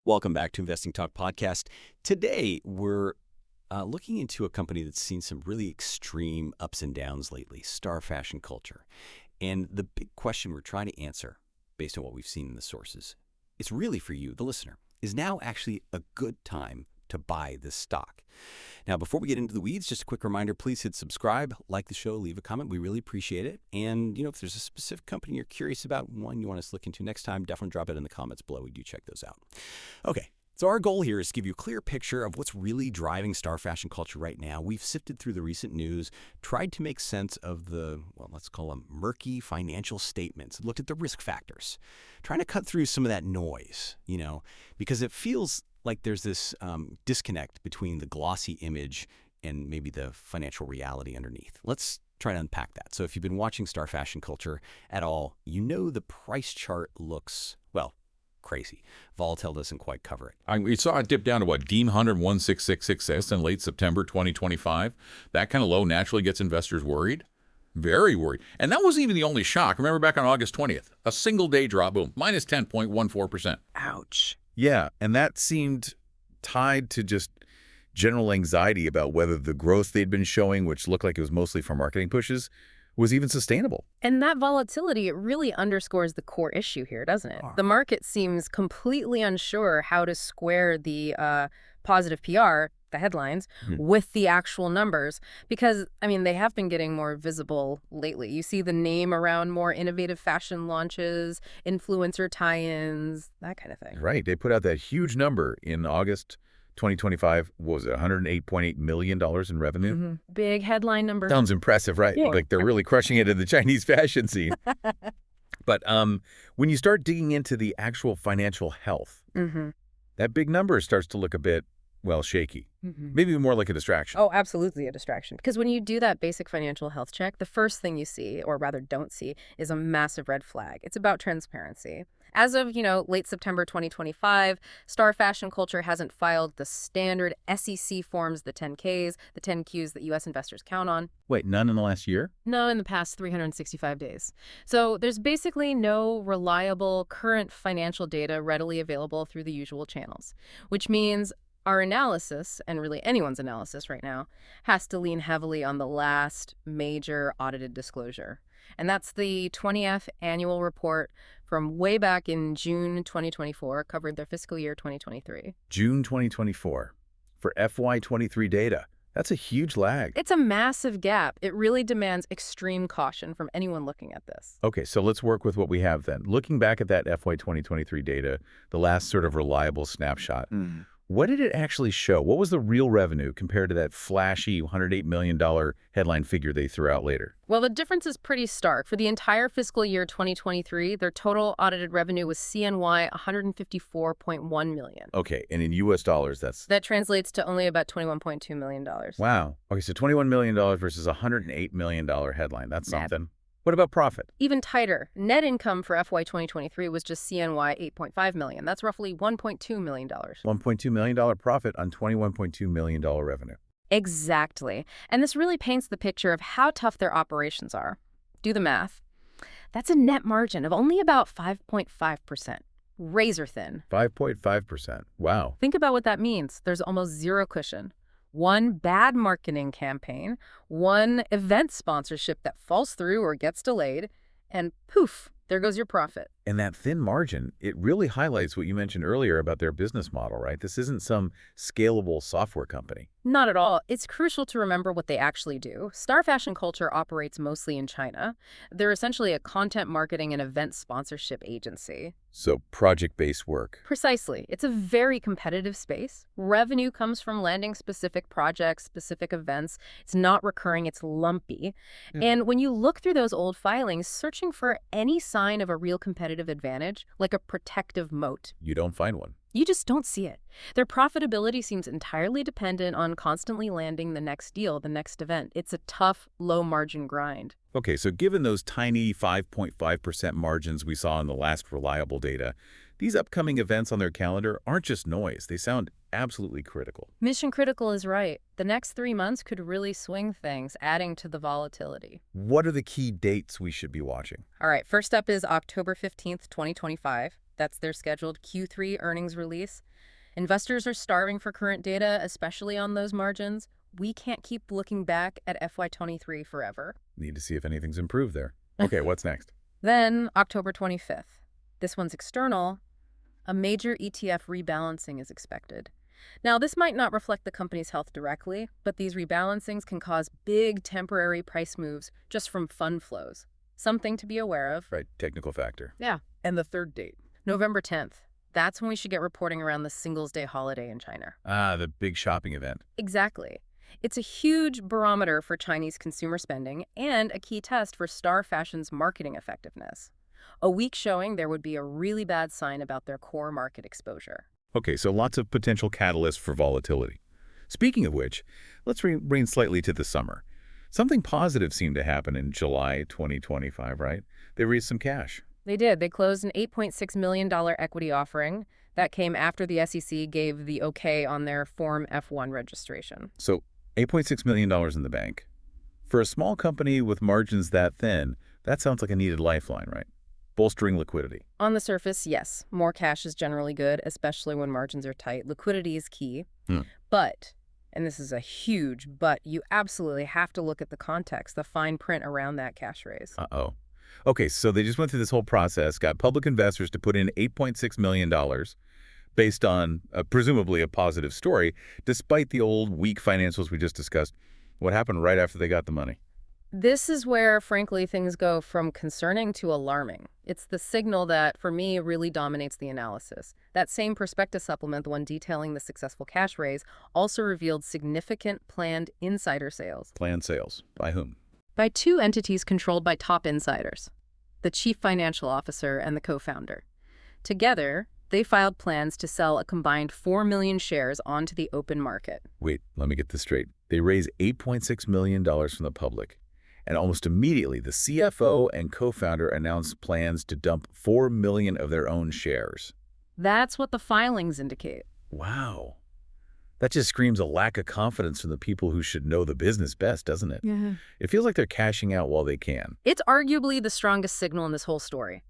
Welcome back to Investing Talk Podcast. Today, we're looking into a company that's seen some really extreme ups and downs lately, Star Fashion Culture. And the big question we're trying to answer, based on what we've seen in the sources, it's really for you, the listener, is now actually a good time to buy this stock? Now, before we get into the weeds, just a quick reminder, please hit subscribe, like the show, leave a comment. We really appreciate it. And, if there's a specific company you're curious about, one you want us to look into next time, definitely drop it in the comments below. We do check those out. Okay. So our goal here is to give you a clear picture of what's really driving Star Fashion Culture right now. We've sifted through the recent news, tried to make sense of the, let's call them murky financial statements, looked at the risk factors, trying to cut through some of that noise, because it feels like there's this disconnect between the glossy image and maybe the financial reality underneath. Let's try to unpack that. So if you've been watching Star Fashion Culture at all, the price chart looks, crazy. Volatile doesn't quite cover it. We saw it dip down to Deem 100 16666 in late September 2025. That kind of low naturally gets investors worried. Very worried. And that wasn't even the only shock. Remember back on August 20th, a single day drop, boom, minus 10.14%. Ouch. Yeah, and that seemed tied to just general anxiety about whether the growth they'd been showing, which looked like it was mostly for marketing pushes, was even sustainable. And that volatility, it really underscores the core issue here, doesn't it? The market seems completely unsure how to square the positive PR, the headlines, with the actual numbers. Because, they have been getting more visible lately. You see the name around more innovative fashion launches, influencer tie-ins, that kind of thing. Right. They put out that huge number in August 2025. What was it, $108.8 million in revenue? Big headline number. Sounds impressive, right? Yeah. Like they're really crushing it in the Chinese fashion scene. But when you start digging into the actual financial health, that big number starts to look a bit, shaky. Maybe more like a distraction. Oh, absolutely a distraction. Because when you do that basic financial health check, the first thing you see, or rather don't see, is a massive red flag. It's about transparency. As of, late September 2025, Star Fashion Culture hasn't filed the standard SEC forms, the 10Ks, the 10Qs that U.S. investors count on. Wait, none in the last year? No, in the past 365 days. So there's basically no reliable current financial data readily available through the usual channels, which means our analysis, and really anyone's analysis right now, has to lean heavily on the last major audited disclosure. And that's the 20F annual report from way back in June 2024, covered their fiscal year 2023. June 2024. For FY23 data. That's a huge lag. It's a massive gap. It really demands extreme caution from anyone looking at this. Okay, so let's work with what we have then. Looking back at that FY 2023 data, the last sort of reliable snapshot, what did it actually show? What was the real revenue compared to that flashy $108 million headline figure they threw out later? Well, the difference is pretty stark. For the entire fiscal year 2023, their total audited revenue was CNY 154.1 million. Okay, and in U.S. dollars, that translates to only about $21.2 million. Wow. Okay, so $21 million versus a $108 million headline. That's something. What about profit? Even tighter. Net income for FY 2023 was just CNY 8.5 million. That's roughly $1.2 million. $1.2 million profit on $21.2 million revenue. Exactly. And this really paints the picture of how tough their operations are. Do the math. That's a net margin of only about 5.5%. Razor thin. 5.5%. Wow. Think about what that means. There's almost zero cushion. One bad marketing campaign, one event sponsorship that falls through or gets delayed, and poof, there goes your profit. And that thin margin, it really highlights what you mentioned earlier about their business model, right? This isn't some scalable software company. Not at all. It's crucial to remember what they actually do. Star Fashion Culture operates mostly in China. They're essentially a content marketing and event sponsorship agency. So project-based work. Precisely. It's a very competitive space. Revenue comes from landing specific projects, specific events. It's not recurring, it's lumpy. And when you look through those old filings, searching for any sign of a real competitive advantage, like a protective moat, You don't find one. you just don't see it. Their profitability seems entirely dependent on constantly landing the next deal, the next event. It's a tough, low-margin grind. Okay, so given those tiny 5.5% margins we saw in the last reliable data, These upcoming events on their calendar aren't just noise. They sound absolutely critical. Mission critical is right. The next 3 months could really swing things, adding to the volatility. What are the key dates we should be watching? All right, first up is October 15th, 2025. That's their scheduled Q3 earnings release. Investors are starving for current data, especially on those margins. We can't keep looking back at FY23 forever. Need to see if anything's improved there. Okay, what's next? Then, October 25th. This one's external. A major ETF rebalancing is expected. Now, this might not reflect the company's health directly, but these rebalancings can cause big temporary price moves just from fund flows. Something to be aware of. Right, technical factor. Yeah. And the third date? November 10th. That's when we should get reporting around the Singles' Day holiday in China. Ah, the big shopping event. Exactly. It's a huge barometer for Chinese consumer spending and a key test for Star Fashion's marketing effectiveness. A week showing there would be a really bad sign about their core market exposure. Okay, so lots of potential catalysts for volatility. Speaking of which, let's rein slightly to the summer. Something positive seemed to happen in July 2025, right? They raised some cash. They did. They closed an $8.6 million equity offering. That came after the SEC gave the okay on their Form F-1 registration. So $8.6 million in the bank. For a small company with margins that thin, that sounds like a needed lifeline, right? Bolstering liquidity. On the surface, yes. More cash is generally good, especially when margins are tight. Liquidity is key. But, and this is a huge but, you absolutely have to look at the context, the fine print around that cash raise. Uh-oh. Okay, so they just went through this whole process, got public investors to put in $8.6 million based on presumably a positive story, despite the old weak financials we just discussed. What happened right after they got the money? This is where, frankly, things go from concerning to alarming. It's the signal that, for me, really dominates the analysis. That same prospectus supplement, the one detailing the successful cash raise, also revealed significant planned insider sales. Planned sales. By whom? By two entities controlled by top insiders, the chief financial officer and the co-founder. Together, they filed plans to sell a combined 4 million shares onto the open market. Wait, let me get this straight. They raised $8.6 million from the public. And almost immediately, the CFO and co-founder announced plans to dump 4 million of their own shares. That's what the filings indicate. Wow. That just screams a lack of confidence from the people who should know the business best, doesn't it? Yeah. It feels like they're cashing out while they can. It's arguably the strongest signal in this whole story.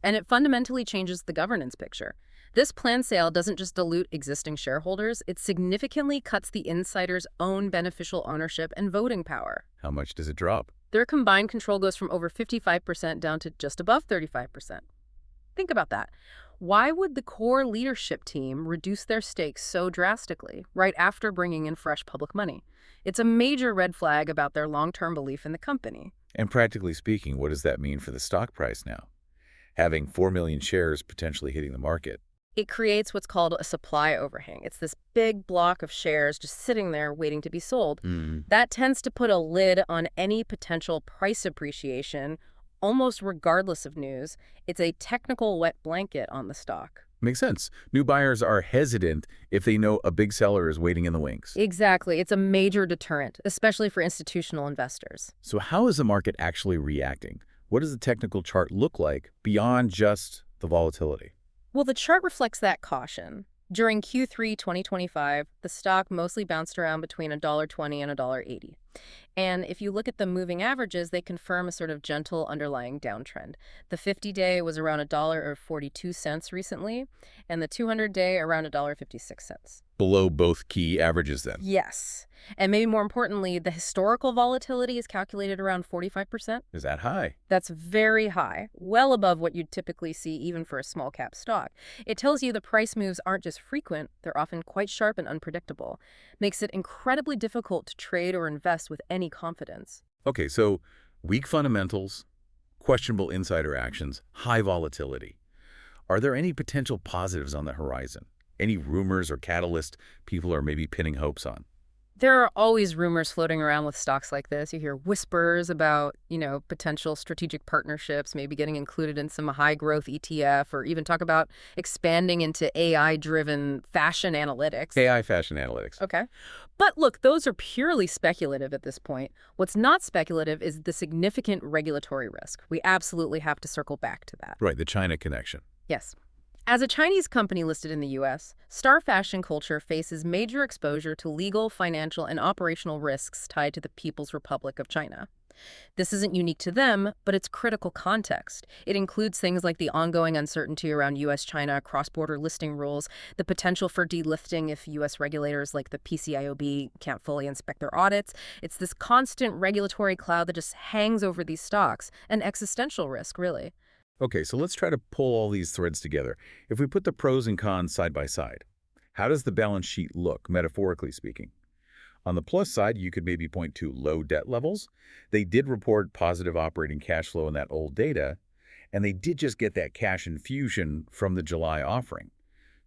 And it fundamentally changes the governance picture. This planned sale doesn't just dilute existing shareholders, it significantly cuts the insiders' own beneficial ownership and voting power. How much does it drop? Their combined control goes from over 55% down to just above 35%. Think about that. Why would the core leadership team reduce their stakes so drastically right after bringing in fresh public money? It's a major red flag about their long-term belief in the company. And practically speaking, what does that mean for the stock price now? Having 4 million shares potentially hitting the market. It creates what's called a supply overhang. It's this big block of shares just sitting there waiting to be sold. That tends to put a lid on any potential price appreciation, almost regardless of news. It's a technical wet blanket on the stock. Makes sense. New buyers are hesitant if they know a big seller is waiting in the wings. Exactly. It's a major deterrent, especially for institutional investors. So how is the market actually reacting? What does the technical chart look like beyond just the volatility? Well, the chart reflects that caution. During Q3 2025, the stock mostly bounced around between $1.20 and $1.80. And if you look at the moving averages, they confirm a sort of gentle underlying downtrend. The 50-day was around $1.42 recently, and the 200-day around $1.56. Below both key averages then? Yes. And maybe more importantly, the historical volatility is calculated around 45%. Is that high? That's very high, well above what you'd typically see even for a small cap stock. It tells you the price moves aren't just frequent, they're often quite sharp and unpredictable. Makes it incredibly difficult to trade or invest with any confidence. Okay, so weak fundamentals, questionable insider actions, high volatility. Are there any potential positives on the horizon? Any rumors or catalysts people are maybe pinning hopes on? There are always rumors floating around with stocks like this. You hear whispers about, potential strategic partnerships, maybe getting included in some high-growth ETF, or even talk about expanding into AI-driven fashion analytics. AI fashion analytics. Okay. But look, those are purely speculative at this point. What's not speculative is the significant regulatory risk. We absolutely have to circle back to that. Right, the China connection. Yes. As a Chinese company listed in the U.S., Star Fashion Culture faces major exposure to legal, financial, and operational risks tied to the People's Republic of China. This isn't unique to them, but it's critical context. It includes things like the ongoing uncertainty around U.S.-China cross-border listing rules, the potential for delisting if U.S. regulators like the PCIOB can't fully inspect their audits. It's this constant regulatory cloud that just hangs over these stocks, an existential risk, really. Okay, so let's try to pull all these threads together. If we put the pros and cons side by side, how does the balance sheet look, metaphorically speaking? On the plus side, you could maybe point to low debt levels. They did report positive operating cash flow in that old data, and they did just get that cash infusion from the July offering.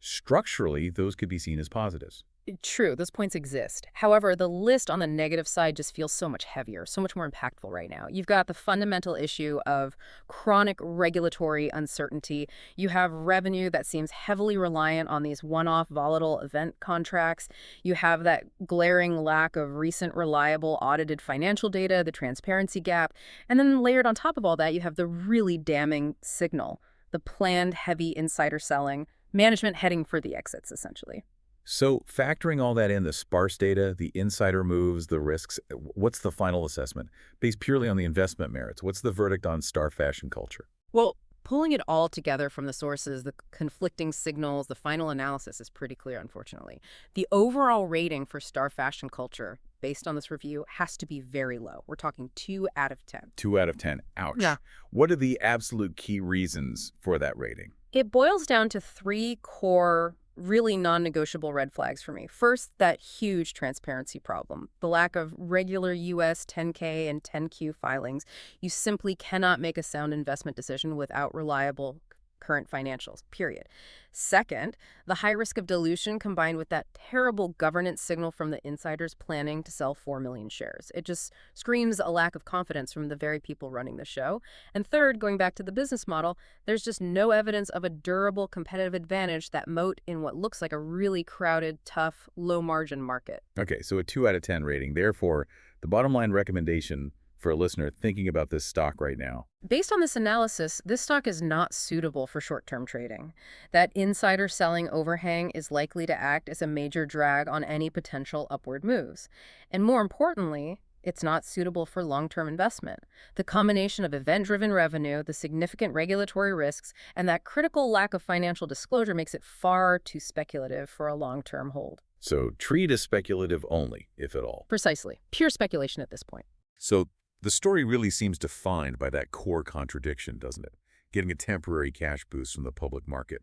Structurally, those could be seen as positives. True, those points exist. However, the list on the negative side just feels so much heavier, so much more impactful right now. You've got the fundamental issue of chronic regulatory uncertainty. You have revenue that seems heavily reliant on these one-off volatile event contracts. You have that glaring lack of recent reliable audited financial data, the transparency gap. And then layered on top of all that, you have the really damning signal, the planned heavy insider selling, management heading for the exits, essentially. So factoring all that in, the sparse data, the insider moves, the risks, what's the final assessment? Based purely on the investment merits, what's the verdict on Star Fashion Culture? Well, pulling it all together from the sources, the conflicting signals, the final analysis is pretty clear, unfortunately. The overall rating for Star Fashion Culture, based on this review, has to be very low. We're talking 2 out of 10. 2 out of 10. Ouch. Yeah. What are the absolute key reasons for that rating? It boils down to 3 core really non-negotiable red flags for me. First, that huge transparency problem, the lack of regular U.S. 10K and 10Q filings. You simply cannot make a sound investment decision without reliable current financials, period. Second, the high risk of dilution combined with that terrible governance signal from the insiders planning to sell 4 million shares. It just screams a lack of confidence from the very people running the show. And third, going back to the business model, there's just no evidence of a durable competitive advantage, that moat in what looks like a really crowded, tough, low-margin market. Okay, so a 2 out of 10 rating. Therefore, the bottom line recommendation for a listener thinking about this stock right now. Based on this analysis, this stock is not suitable for short-term trading. That insider selling overhang is likely to act as a major drag on any potential upward moves. And more importantly, it's not suitable for long-term investment. The combination of event-driven revenue, the significant regulatory risks, and that critical lack of financial disclosure makes it far too speculative for a long-term hold. So treat as speculative only, if at all. Precisely. Pure speculation at this point. So the story really seems defined by that core contradiction, doesn't it? Getting a temporary cash boost from the public market,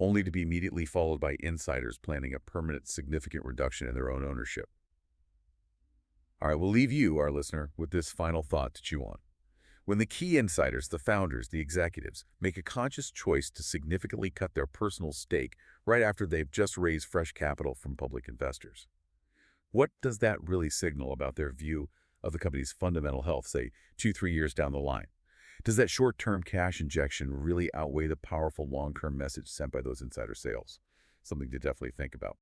only to be immediately followed by insiders planning a permanent significant reduction in their own ownership. All right, we'll leave you, our listener, with this final thought to chew on. When the key insiders, the founders, the executives, make a conscious choice to significantly cut their personal stake right after they've just raised fresh capital from public investors, what does that really signal about their view of the company's fundamental health, say 2-3 years down the line? Does that short-term cash injection really outweigh the powerful long-term message sent by those insider sales? Something to definitely think about.